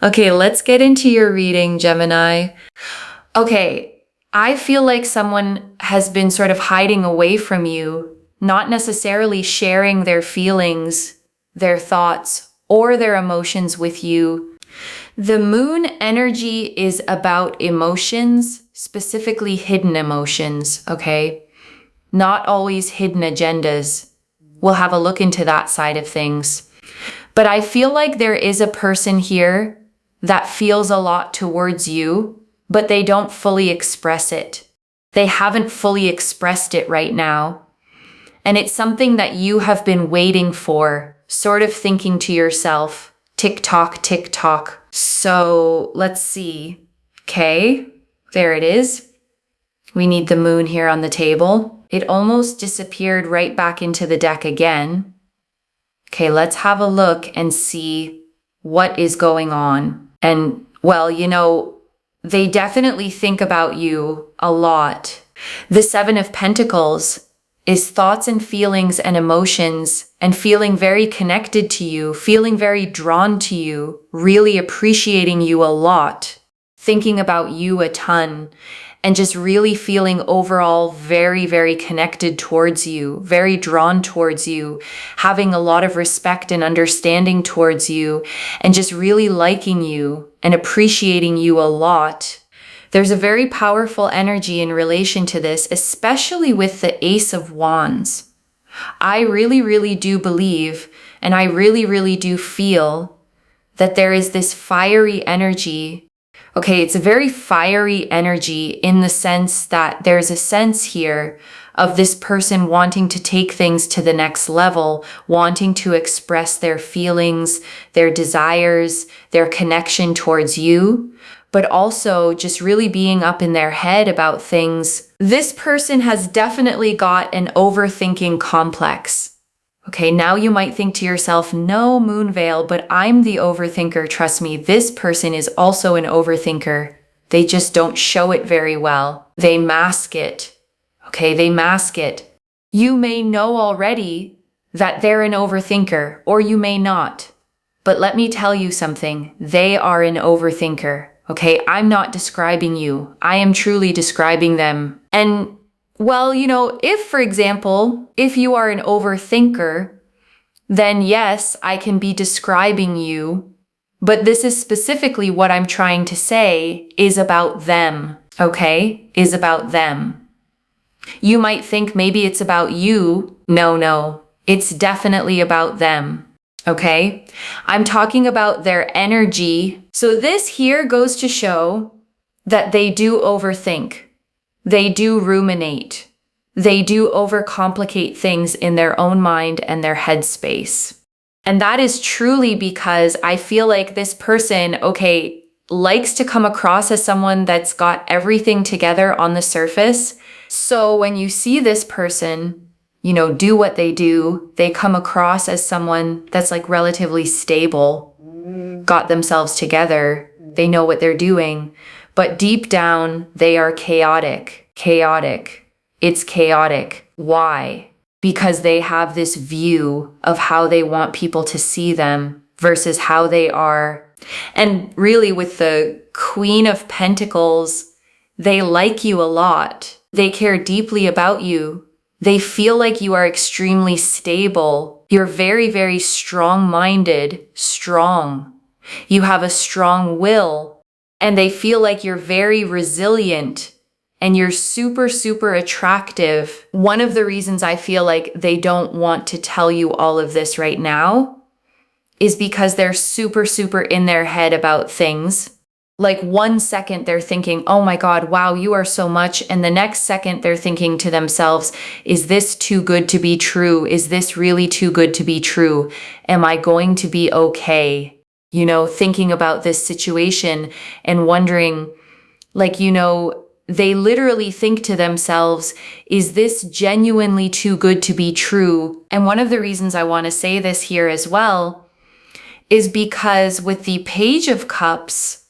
Okay, let's get into your reading, Gemini. Okay, I feel like someone has been sort of hiding away from you, not necessarily sharing their feelings, their thoughts, or their emotions with you. The moon energy is about emotions, specifically hidden emotions, okay? Not always hidden agendas. We'll have a look into that side of things. But I feel like there is a person here that feels a lot towards you, but they don't fully express it. They haven't fully expressed it right now. And it's something that you have been waiting for, sort of thinking to yourself, tick tock, tick tock. So let's see. Okay, there it is. We need the moon here on the table. It almost disappeared right back into the deck again. Okay, let's have a look and see what is going on. And well, they definitely think about you a lot. The Seven of Pentacles is thoughts and feelings and emotions and feeling very connected to you, feeling very drawn to you, really appreciating you a lot, thinking about you a ton, and just really feeling overall very, very connected towards you, very drawn towards you, having a lot of respect and understanding towards you, and just really liking you and appreciating you a lot. There's a very powerful energy in relation to this, especially with the Ace of Wands. I really, really do believe, and I really, really do feel that there is this fiery energy. Okay, it's a very fiery energy in the sense that there's a sense here of this person wanting to take things to the next level, wanting to express their feelings, their desires, their connection towards you, but also just really being up in their head about things. This person has definitely got an overthinking complex. Okay, now you might think to yourself, no, Moonveil, but I'm the overthinker. Trust me, this person is also an overthinker. They just don't show it very well. They mask it. Okay, they mask it. You may know already that they're an overthinker, or you may not. But let me tell you something. They are an overthinker. Okay, I'm not describing you. I am truly describing them. And well, if, for example, if you are an overthinker, then yes, I can be describing you, but this is specifically what I'm trying to say is about them, okay? Is about them. You might think maybe it's about you. No, it's definitely about them, okay? I'm talking about their energy. So this here goes to show that they do overthink. They do ruminate. They do overcomplicate things in their own mind and their headspace. And that is truly because I feel like this person, okay, likes to come across as someone that's got everything together on the surface. So when you see this person, do what they do, they come across as someone that's like relatively stable, got themselves together, they know what they're doing. But deep down, they are chaotic. Chaotic. It's chaotic. Why? Because they have this view of how they want people to see them versus how they are. And really with the Queen of Pentacles, they like you a lot. They care deeply about you. They feel like you are extremely stable. You're very, very strong-minded, strong. You have a strong will. And they feel like you're very resilient and you're super, super attractive. One of the reasons I feel like they don't want to tell you all of this right now is because they're super, super in their head about things. Like 1 second they're thinking, oh my God, wow, you are so much. And the next second they're thinking to themselves, is this too good to be true? Is this really too good to be true? Am I going to be okay? Thinking about this situation and wondering, they literally think to themselves, is this genuinely too good to be true? And one of the reasons I want to say this here as well is because with the Page of Cups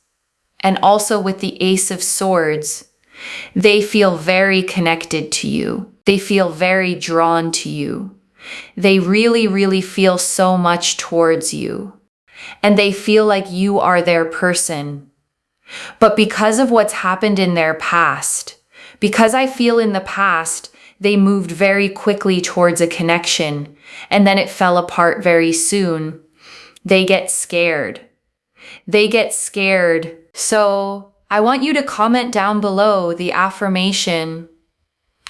and also with the Ace of Swords, they feel very connected to you. They feel very drawn to you. They really, really feel so much towards you. and they feel like you are their person. But because of what's happened in their past, because I feel in the past, they moved very quickly towards a connection and then it fell apart very soon, they get scared. They get scared. So I want you to comment down below the affirmation,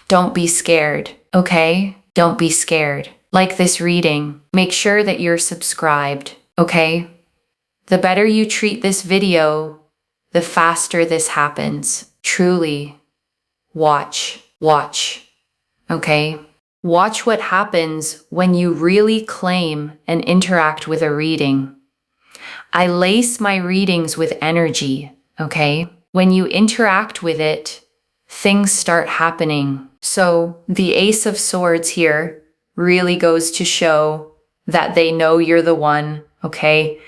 don't be scared, okay? Don't be scared. Like this reading, make sure that you're subscribed, okay? The better you treat this video, the faster this happens. Truly, watch, okay? Watch what happens when you really claim and interact with a reading. I lace my readings with energy, okay? When you interact with it, things start happening. So the Ace of Swords here really goes to show that they know you're the one, okay?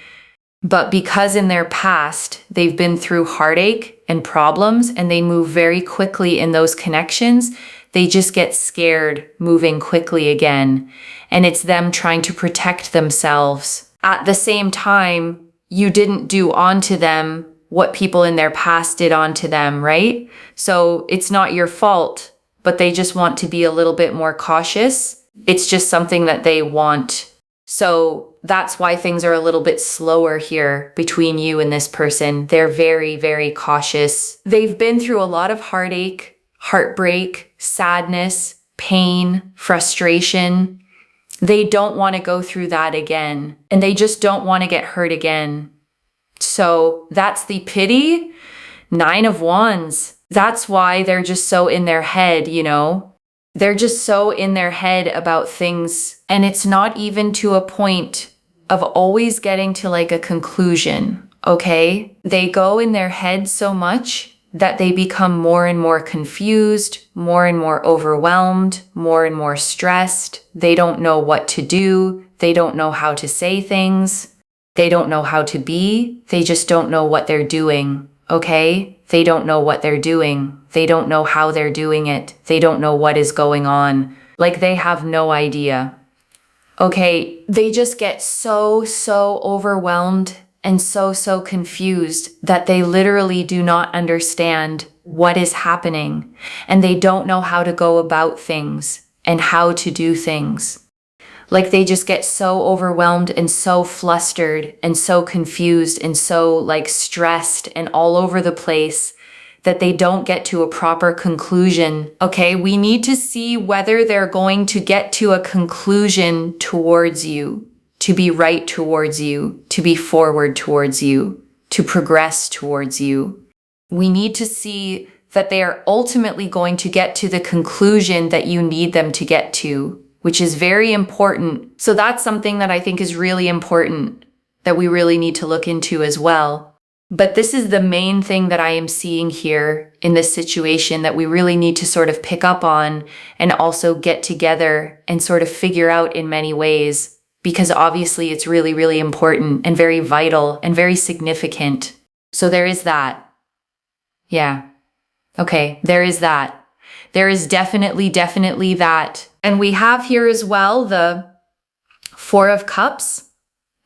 But because in their past, they've been through heartache and problems and they move very quickly in those connections, they just get scared moving quickly again. And it's them trying to protect themselves. At the same time, you didn't do onto them what people in their past did onto them, right? So it's not your fault, but they just want to be a little bit more cautious. It's just something that they want. So that's why things are a little bit slower here between you and this person. They're very, very cautious. They've been through a lot of heartache, heartbreak, sadness, pain, frustration. They don't want to go through that again, and they just don't want to get hurt again. So that's the pity. 9 of Wands. That's why they're just so in their head, you know? They're just so in their head about things, and it's not even to a point of always getting to like a conclusion, okay? They go in their head so much that they become more and more confused, more and more overwhelmed, more and more stressed. They don't know what to do. They don't know how to say things. They don't know how to be. They just don't know what they're doing, okay? They don't know what they're doing. They don't know how they're doing it. They don't know what is going on. Like they have no idea. Okay, they just get so overwhelmed and so confused that they literally do not understand what is happening, and they don't know how to go about things and how to do things. Like they just get so overwhelmed and so flustered and so confused and so like stressed and all over the place that they don't get to a proper conclusion. Okay, we need to see whether they're going to get to a conclusion towards you, to be right towards you, to be forward towards you, to progress towards you. We need to see that they are ultimately going to get to the conclusion that you need them to get to, which is very important. So that's something that I think is really important that we really need to look into as well. But this is the main thing that I am seeing here in this situation that we really need to sort of pick up on and also get together and sort of figure out in many ways, because obviously it's really, really important and very vital and very significant. So there is that. Yeah. Okay, there is that. There is definitely that. And we have here as well the 4 of Cups.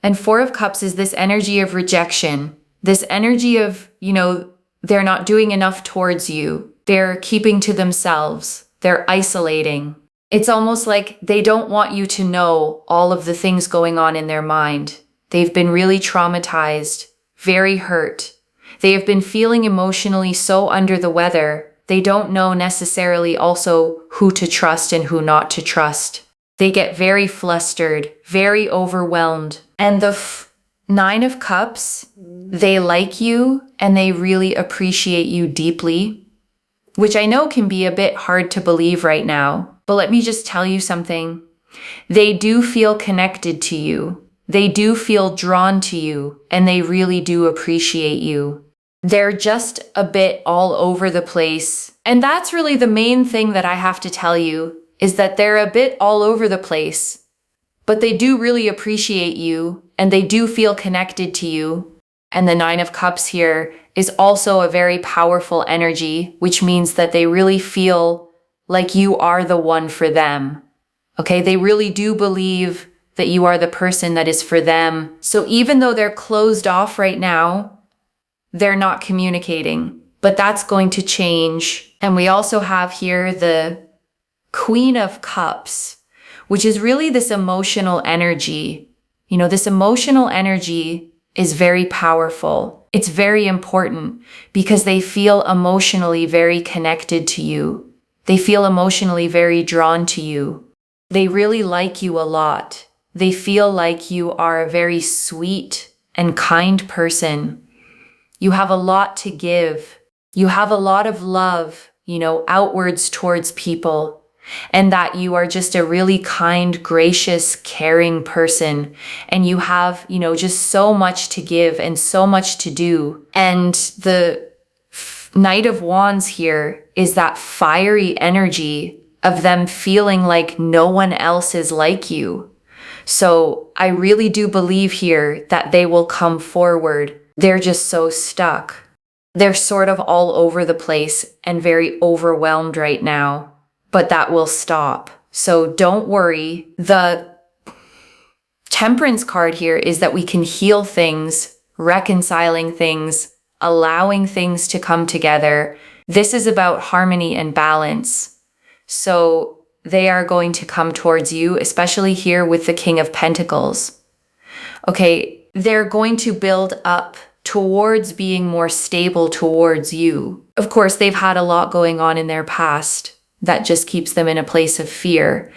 And 4 of Cups is this energy of rejection. This energy of, you know, they're not doing enough towards you. They're keeping to themselves. They're isolating. It's almost like they don't want you to know all of the things going on in their mind. They've been really traumatized, very hurt. They have been feeling emotionally so under the weather. They don't know necessarily also who to trust and who not to trust. They get very flustered, very overwhelmed. And the 9 of Cups, they like you and they really appreciate you deeply, which I know can be a bit hard to believe right now. But let me just tell you something. They do feel connected to you. They do feel drawn to you, and they really do appreciate you. They're just a bit all over the place. And that's really the main thing that I have to tell you, is that they're a bit all over the place, but they do really appreciate you and they do feel connected to you. And the 9 of Cups here is also a very powerful energy, which means that they really feel like you are the one for them. Okay, they really do believe that you are the person that is for them. So even though they're closed off right now, they're not communicating, but that's going to change. And we also have here the Queen of Cups, which is really this emotional energy. You know, this emotional energy is very powerful. It's very important because they feel emotionally very connected to you. They feel emotionally very drawn to you. They really like you a lot. They feel like you are a very sweet and kind person. You have a lot to give. You have a lot of love, outwards towards people. And that you are just a really kind, gracious, caring person. And you have, just so much to give and so much to do. And the Knight of Wands here is that fiery energy of them feeling like no one else is like you. So I really do believe here that they will come forward. They're just so stuck. They're sort of all over the place and very overwhelmed right now. But that will stop. So don't worry. The Temperance card here is that we can heal things, reconciling things, allowing things to come together. This is about harmony and balance. So they are going to come towards you, especially here with the King of Pentacles. Okay, they're going to build up towards being more stable towards you. Of course, they've had a lot going on in their past that just keeps them in a place of fear.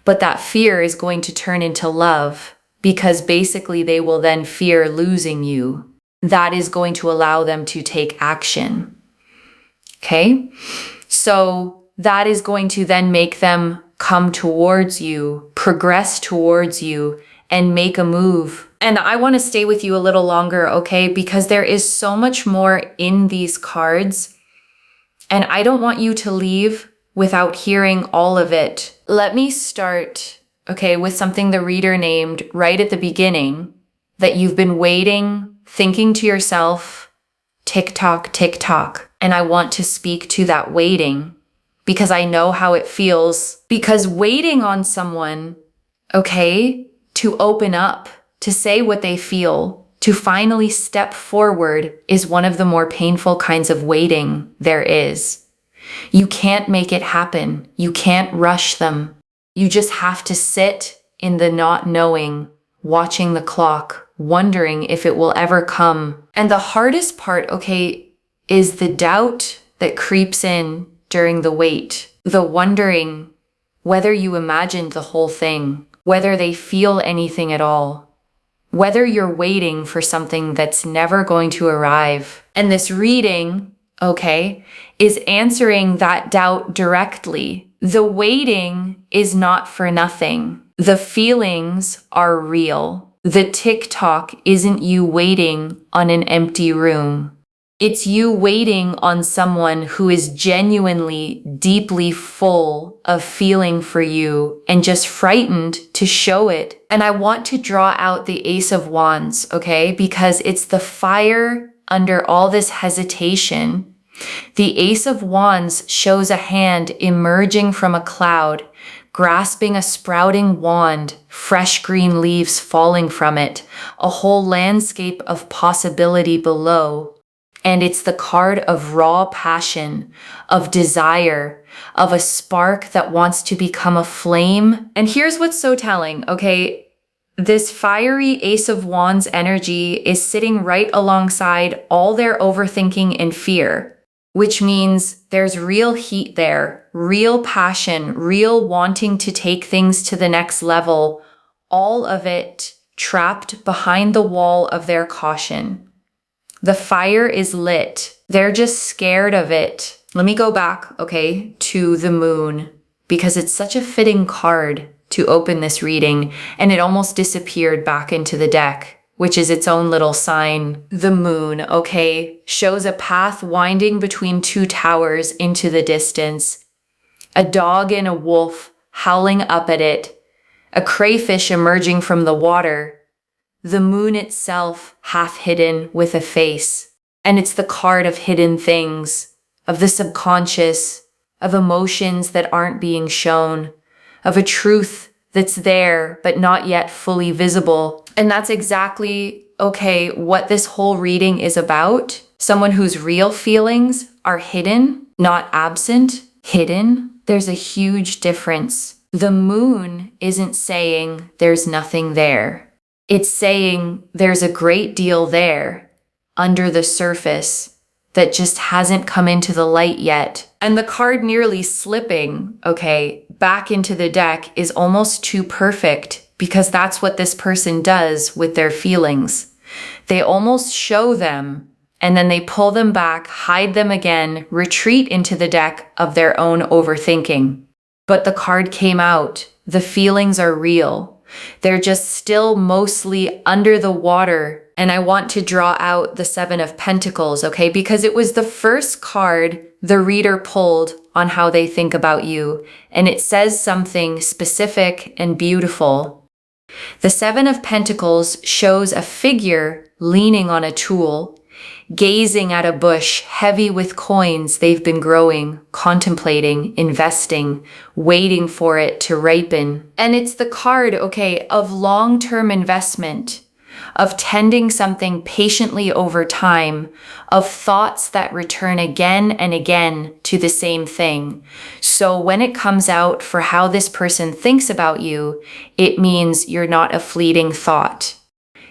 But that fear is going to turn into love because basically they will then fear losing you. That is going to allow them to take action. Okay? So that is going to then make them come towards you, progress towards you, and make a move. And I want to stay with you a little longer, okay? Because there is so much more in these cards. And I don't want you to leave without hearing all of it. Let me start, with something the reader named right at the beginning, that you've been waiting, thinking to yourself, tick tock, tick tock. And I want to speak to that waiting because I know how it feels. Because waiting on someone, to open up, to say what they feel, to finally step forward is one of the more painful kinds of waiting there is. You can't make it happen. You can't rush them. You just have to sit in the not knowing, watching the clock, wondering if it will ever come. And the hardest part, is the doubt that creeps in during the wait. The wondering whether you imagined the whole thing, whether they feel anything at all, whether you're waiting for something that's never going to arrive. And this reading, is answering that doubt directly. The waiting is not for nothing. The feelings are real. The tick-tock isn't you waiting on an empty room. It's you waiting on someone who is genuinely, deeply full of feeling for you and just frightened to show it. And I want to draw out the Ace of Wands, because it's the fire under all this hesitation. The Ace of Wands shows a hand emerging from a cloud, grasping a sprouting wand, fresh green leaves falling from it, a whole landscape of possibility below. And it's the card of raw passion, of desire, of a spark that wants to become a flame. And here's what's so telling, This fiery Ace of Wands energy is sitting right alongside all their overthinking and fear, which means there's real heat there, real passion, real wanting to take things to the next level, all of it trapped behind the wall of their caution. The fire is lit. They're just scared of it. Let me go back, to the moon, because it's such a fitting card to open this reading, and it almost disappeared back into the deck, which is its own little sign. The moon, shows a path winding between two towers into the distance. A dog and a wolf howling up at it. A crayfish emerging from the water. The moon itself half hidden with a face. And it's the card of hidden things, of the subconscious, of emotions that aren't being shown, of a truth that's there, but not yet fully visible. And that's exactly, okay, what this whole reading is about. Someone whose real feelings are hidden, not absent, hidden. There's a huge difference. The moon isn't saying there's nothing there. It's saying there's a great deal there under the surface that just hasn't come into the light yet. And the card nearly slipping, okay, back into the deck is almost too perfect, because that's what this person does with their feelings. They almost show them and then they pull them back, hide them again, retreat into the deck of their own overthinking. But the card came out. The feelings are real. They're just still mostly under the water. And I want to draw out the Seven of Pentacles, okay? Because it was the first card the reader pulled on how they think about you. And it says something specific and beautiful. The Seven of Pentacles shows a figure leaning on a tool, gazing at a bush heavy with coins they've been growing, contemplating, investing, waiting for it to ripen. And it's the card, okay, of long-term investment, of tending something patiently over time, of thoughts that return again and again to the same thing. So when it comes out for how this person thinks about you, it means you're not a fleeting thought.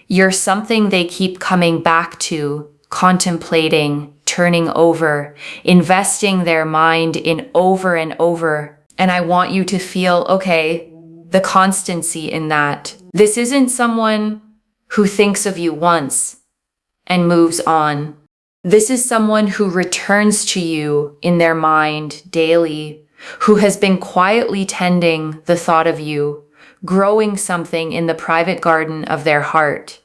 You're something they keep coming back to, contemplating, turning over, investing their mind in over and over. And I want you to feel, okay, the constancy in that. This isn't someone who thinks of you once and moves on. This is someone who returns to you in their mind daily, who has been quietly tending the thought of you, growing something in the private garden of their heart,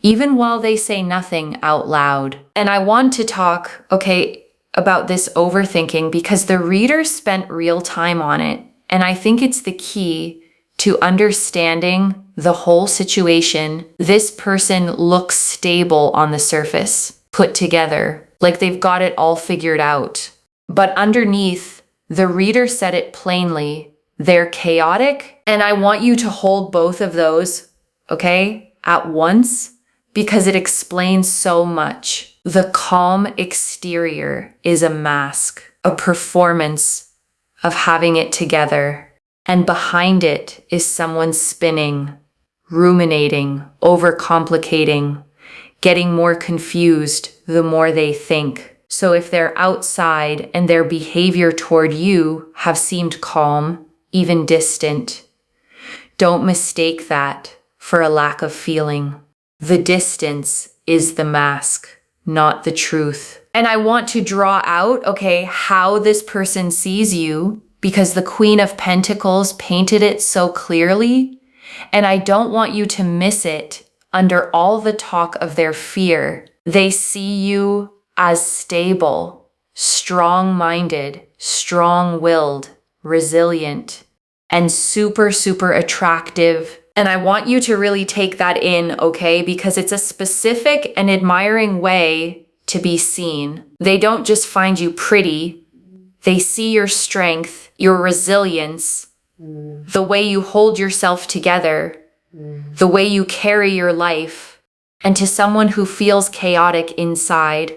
even while they say nothing out loud. And I want to talk, okay, about this overthinking because the reader spent real time on it. And I think it's the key to understanding the whole situation. This person looks stable on the surface, put together, like they've got it all figured out. But underneath, the reader said it plainly, they're chaotic. And I want you to hold both of those, okay, at once, because it explains so much. The calm exterior is a mask, a performance of having it together. And behind it is someone spinning, ruminating, overcomplicating, getting more confused the more they think. So if they're outside and their behavior toward you have seemed calm, even distant, don't mistake that for a lack of feeling. The distance is the mask, not the truth. And I want to draw out, okay, how this person sees you, because the Queen of Pentacles painted it so clearly, and I don't want you to miss it under all the talk of their fear. They see you as stable, strong-minded, strong-willed, resilient, and super, super attractive. And I want you to really take that in, okay? Because it's a specific and admiring way to be seen. They don't just find you pretty. They see your strength, your resilience, the way you hold yourself together, the way you carry your life. And to someone who feels chaotic inside,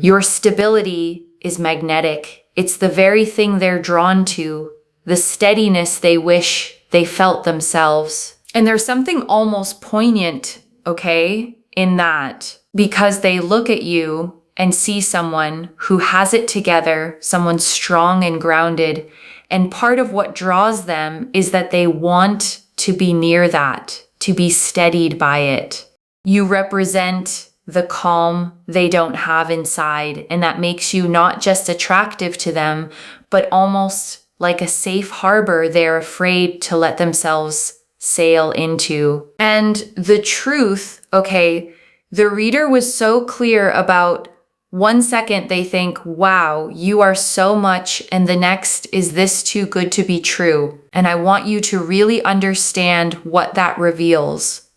your stability is magnetic. It's the very thing they're drawn to, the steadiness they wish they felt themselves. And there's something almost poignant, okay, in that, because they look at you and see someone who has it together, someone strong and grounded. And part of what draws them is that they want to be near that, to be steadied by it. You represent the calm they don't have inside, and that makes you not just attractive to them, but almost like a safe harbor they're afraid to let themselves sail into. And the truth, okay, the reader was so clear about 1 second they think, wow, you are so much, and the next, is this too good to be true? And I want you to really understand what that reveals.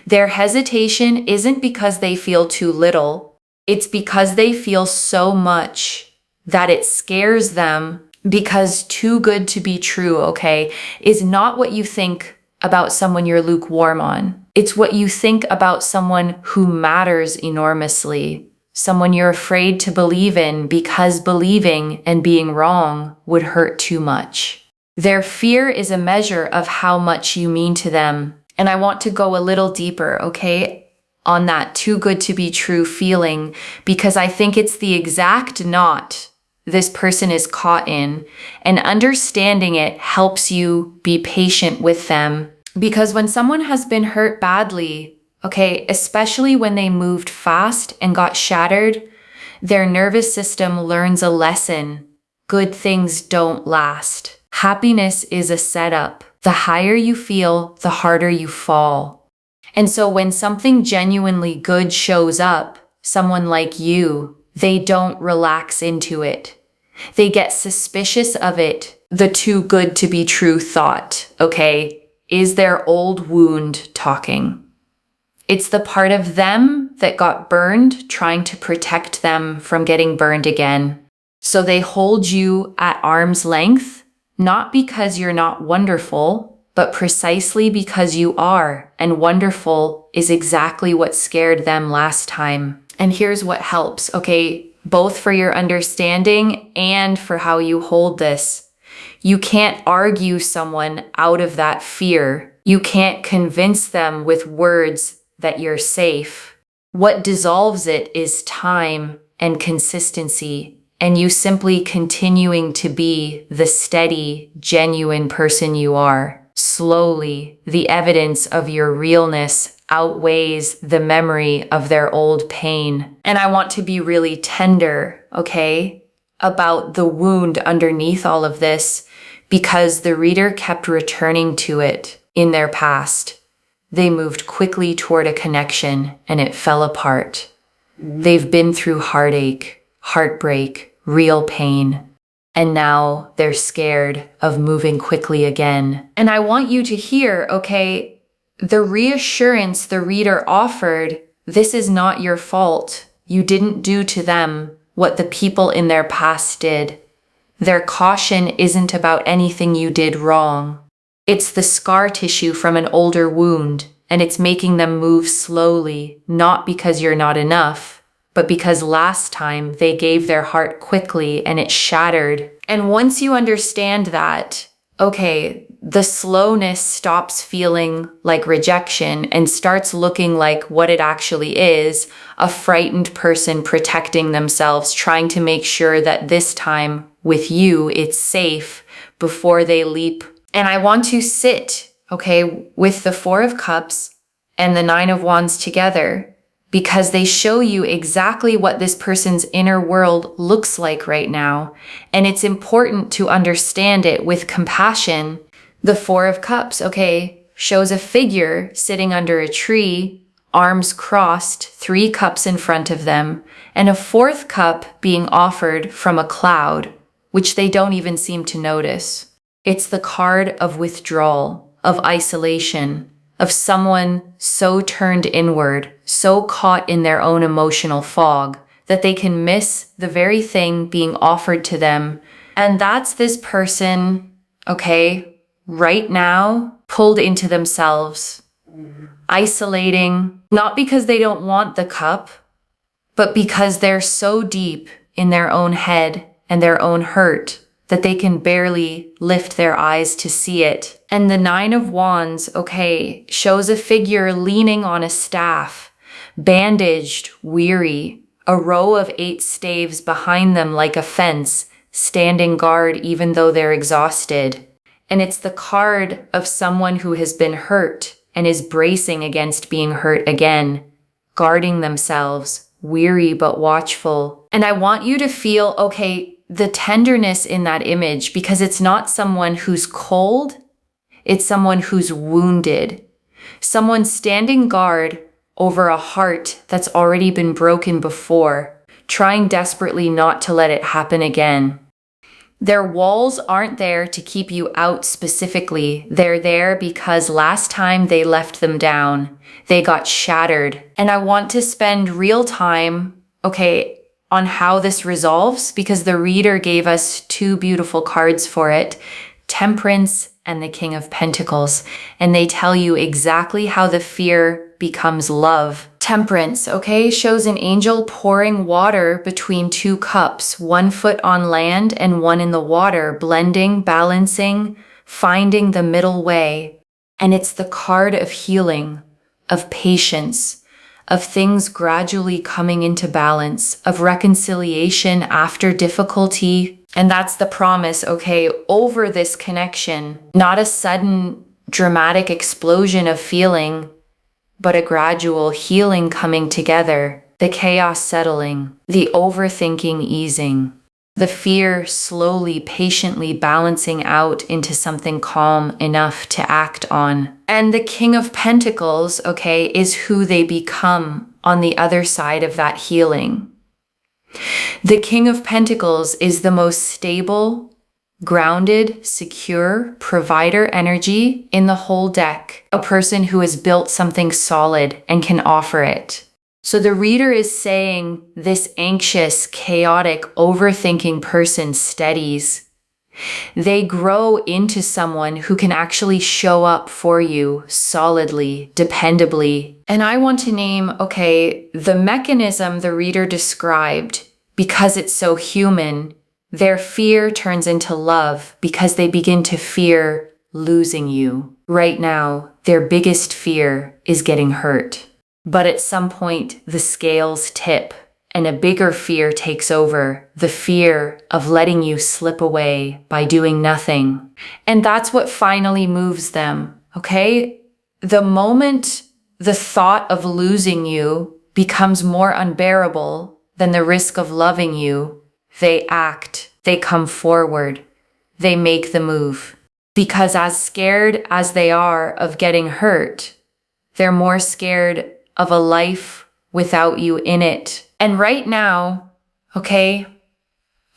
Their hesitation isn't because they feel too little. It's because they feel so much that it scares them Because too good to be true, okay, is not what you think about someone you're lukewarm on. It's what you think about someone who matters enormously, someone you're afraid to believe in because believing and being wrong would hurt too much. Their fear is a measure of how much you mean to them. And I want to go a little deeper, okay, on that too good to be true feeling, because I think it's the exact knot this person is caught in, and understanding it helps you be patient with them. Because when someone has been hurt badly, okay, especially when they moved fast and got shattered, their nervous system learns a lesson. Good things don't last. Happiness is a setup. The higher you feel, the harder you fall. And so when something genuinely good shows up, someone like you, they don't relax into it. They get suspicious of it. The too good to be true thought, okay, is their old wound talking. It's the part of them that got burned trying to protect them from getting burned again. So they hold you at arm's length, not because you're not wonderful, but precisely because you are, and wonderful is exactly what scared them last time. And here's what helps, okay, both for your understanding and for how you hold this. You can't argue someone out of that fear. You can't convince them with words that you're safe. What dissolves it is time and consistency, and you simply continuing to be the steady, genuine person you are. Slowly, the evidence of your realness outweighs the memory of their old pain. And I want to be really tender, okay, about the wound underneath all of this, because the reader kept returning to it in their past. They moved quickly toward a connection and it fell apart. They've been through heartache, heartbreak, real pain. And now they're scared of moving quickly again. And I want you to hear, okay, the reassurance the reader offered, this is not your fault. You didn't do to them what the people in their past did. Their caution isn't about anything you did wrong. It's the scar tissue from an older wound, and it's making them move slowly, not because you're not enough, but because last time they gave their heart quickly and it shattered. And once you understand that, okay, the slowness stops feeling like rejection and starts looking like what it actually is, a frightened person protecting themselves, trying to make sure that this time with you, it's safe before they leap. And I want to sit, okay, with the Four of Cups and the Nine of Wands together, because they show you exactly what this person's inner world looks like right now. And it's important to understand it with compassion. The Four of Cups, okay, shows a figure sitting under a tree, arms crossed, 3 cups in front of them, and a 4th cup being offered from a cloud, which they don't even seem to notice. It's the card of withdrawal, of isolation, of someone so turned inward, so caught in their own emotional fog, that they can miss the very thing being offered to them. And that's this person, okay, right now, pulled into themselves, isolating, not because they don't want the cup, but because they're so deep in their own head and their own hurt that they can barely lift their eyes to see it. And the Nine of Wands, okay, shows a figure leaning on a staff, bandaged, weary, a row of 8 staves behind them like a fence, standing guard even though they're exhausted. And it's the card of someone who has been hurt and is bracing against being hurt again, guarding themselves, weary but watchful. And I want you to feel, okay, the tenderness in that image, because it's not someone who's cold, it's someone who's wounded. Someone standing guard over a heart that's already been broken before, trying desperately not to let it happen again. Their walls aren't there to keep you out specifically. They're there because last time they left them down, they got shattered. And I want to spend real time, okay, on how this resolves because the reader gave us two beautiful cards for it, Temperance and the King of Pentacles, and they tell you exactly how the fear becomes love. Temperance, okay, shows an angel pouring water between two cups, 1 foot on land and 1 in the water, blending, balancing, finding the middle way. And it's the card of healing, of patience, of things gradually coming into balance, of reconciliation after difficulty. And that's the promise, okay, over this connection, not a sudden dramatic explosion of feeling, but a gradual healing coming together, the chaos settling, the overthinking easing, the fear slowly, patiently balancing out into something calm enough to act on. And the King of Pentacles, okay, is who they become on the other side of that healing. The King of Pentacles is the most stable, grounded, secure provider energy in the whole deck, a person who has built something solid and can offer it. So the reader is saying this anxious, chaotic, overthinking person steadies. They grow into someone who can actually show up for you solidly, dependably. And I want to name, okay, the mechanism the reader described, because it's so human. Their fear turns into love because they begin to fear losing you. Right now, their biggest fear is getting hurt. But at some point, the scales tip and a bigger fear takes over, the fear of letting you slip away by doing nothing. And that's what finally moves them, okay? The moment the thought of losing you becomes more unbearable than the risk of loving you, they act, they come forward, they make the move. Because as scared as they are of getting hurt, they're more scared of a life without you in it. And right now, okay,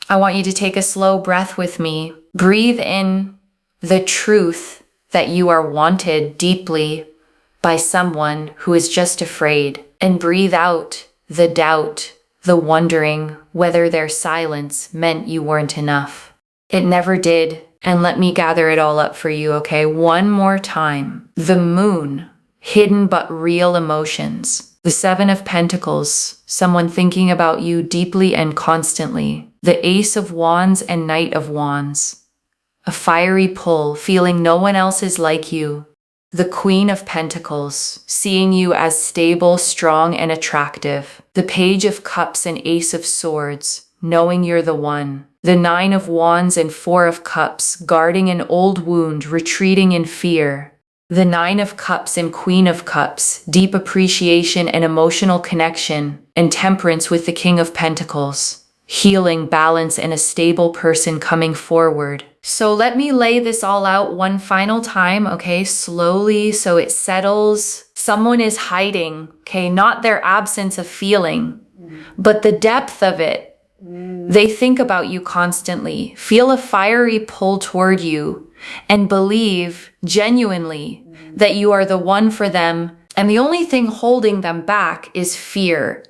I want you to take a slow breath with me. Breathe in the truth that you are wanted deeply by someone who is just afraid. And breathe out the doubt, the wondering whether their silence meant you weren't enough. It never did. And let me gather it all up for you, okay? One more time. The moon, hidden but real emotions. The 7 of Pentacles, someone thinking about you deeply and constantly. The Ace of Wands and Knight of Wands. A fiery pull, feeling no one else is like you. The Queen of Pentacles, seeing you as stable, strong, and attractive. The Page of Cups and Ace of Swords, knowing you're the one. The 9 of Wands and 4 of Cups, guarding an old wound, retreating in fear. The 9 of Cups and Queen of Cups, deep appreciation and emotional connection, and Temperance with the King of Pentacles. Healing, balance, and a stable person coming forward. So let me lay this all out one final time, okay, slowly so it settles. Someone is hiding, okay, not their absence of feeling, but the depth of it. They think about you constantly, feel a fiery pull toward you, and believe genuinely that you are the one for them. And the only thing holding them back is fear,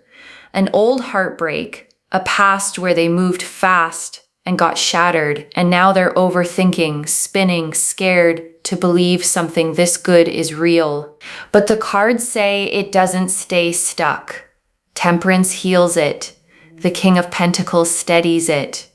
an old heartbreak, a past where they moved fast and got shattered, and now they're overthinking, spinning, scared to believe something this good is real. But the cards say it doesn't stay stuck. Temperance heals it. The King of Pentacles steadies it.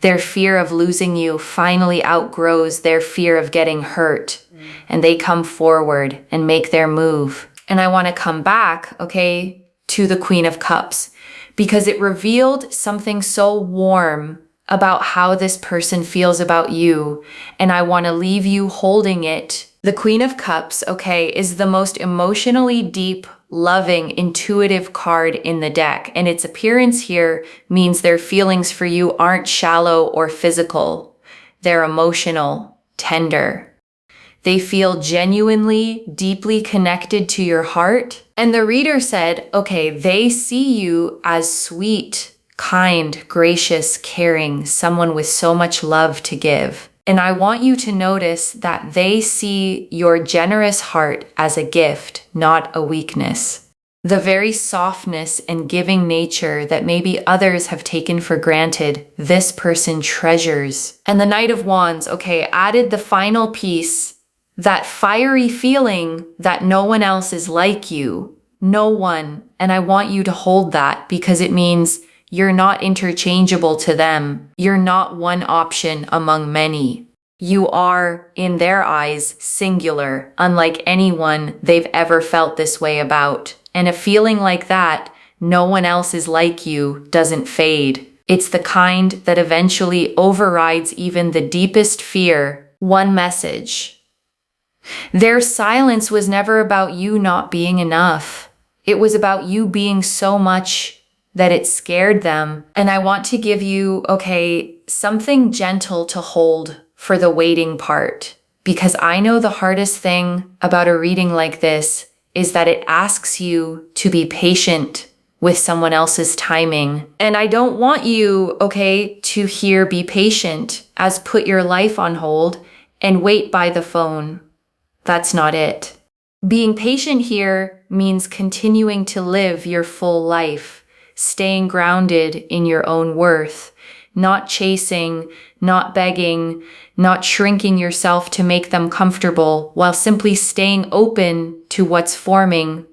Their fear of losing you finally outgrows their fear of getting hurt, and they come forward and make their move. And I want to come back, okay, to the Queen of Cups, because it revealed something so warm about how this person feels about you, and I want to leave you holding it. The Queen of Cups, okay, is the most emotionally deep, loving, intuitive card in the deck, and its appearance here means their feelings for you aren't shallow or physical. They're emotional, tender. They feel genuinely, deeply connected to your heart. And the reader said, okay, they see you as sweet, kind, gracious, caring, someone with so much love to give. And I want you to notice that they see your generous heart as a gift, not a weakness. The very softness and giving nature that maybe others have taken for granted, this person treasures. And the Knight of Wands, okay, added the final piece, that fiery feeling that no one else is like you. No one. And I want you to hold that because it means you're not interchangeable to them. You're not one option among many. You are, in their eyes, singular, unlike anyone they've ever felt this way about. And a feeling like that, no one else is like you, doesn't fade. It's the kind that eventually overrides even the deepest fear. One message. Their silence was never about you not being enough. It was about you being so much that it scared them. And I want to give you, okay, something gentle to hold for the waiting part, because I know the hardest thing about a reading like this is that it asks you to be patient with someone else's timing. And I don't want you, okay, to hear be patient as put your life on hold and wait by the phone. That's not it. Being patient here means continuing to live your full life, staying grounded in your own worth, not chasing, not begging, not shrinking yourself to make them comfortable, while simply staying open to what's forming.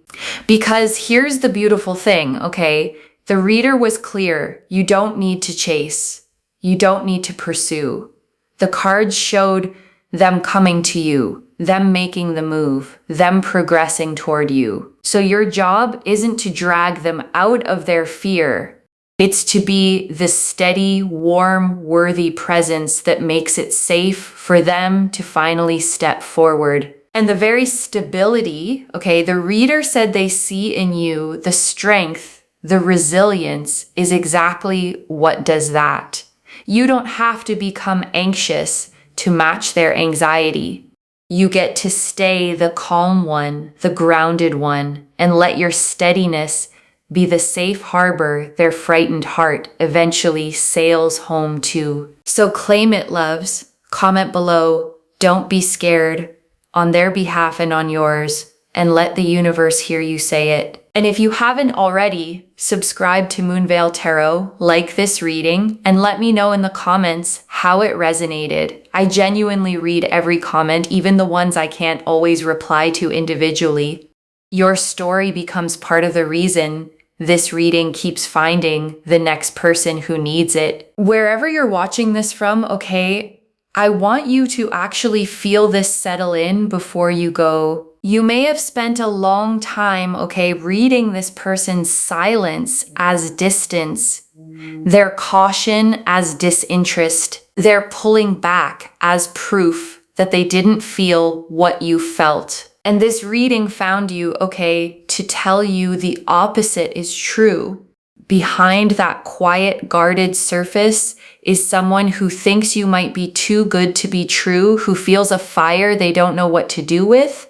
Because here's the beautiful thing, okay? The reader was clear. You don't need to chase. You don't need to pursue. The cards showed them coming to you, them making the move, them progressing toward you. So your job isn't to drag them out of their fear. It's to be the steady, warm, worthy presence that makes it safe for them to finally step forward. And the very stability, okay, the reader said they see in you the strength, the resilience is exactly what does that. You don't have to become anxious to match their anxiety. You get to stay the calm one, the grounded one, and let your steadiness be the safe harbor their frightened heart eventually sails home to. So claim it, loves. Comment below. Don't be scared, on their behalf and on yours, and let the universe hear you say it. And if you haven't already, subscribe to Moonveil Tarot, like this reading, and let me know in the comments how it resonated. I genuinely read every comment, even the ones I can't always reply to individually. Your story becomes part of the reason this reading keeps finding the next person who needs it. Wherever you're watching this from, okay, I want you to actually feel this settle in before you go. You may have spent a long time, okay, reading this person's silence as distance, their caution as disinterest, their pulling back as proof that they didn't feel what you felt. And this reading found you, okay, to tell you the opposite is true. Behind that quiet, guarded surface is someone who thinks you might be too good to be true, who feels a fire they don't know what to do with,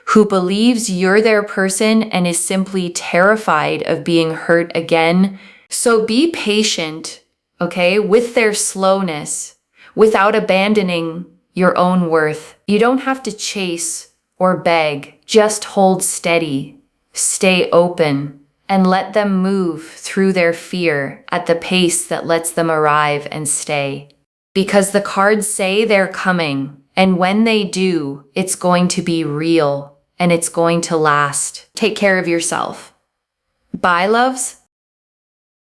who believes you're their person and is simply terrified of being hurt again. So be patient, okay, with their slowness, without abandoning your own worth. You don't have to chase or beg, just hold steady, stay open, and let them move through their fear at the pace that lets them arrive and stay. Because the cards say they're coming, and when they do, it's going to be real, and it's going to last. Take care of yourself. Bye, loves.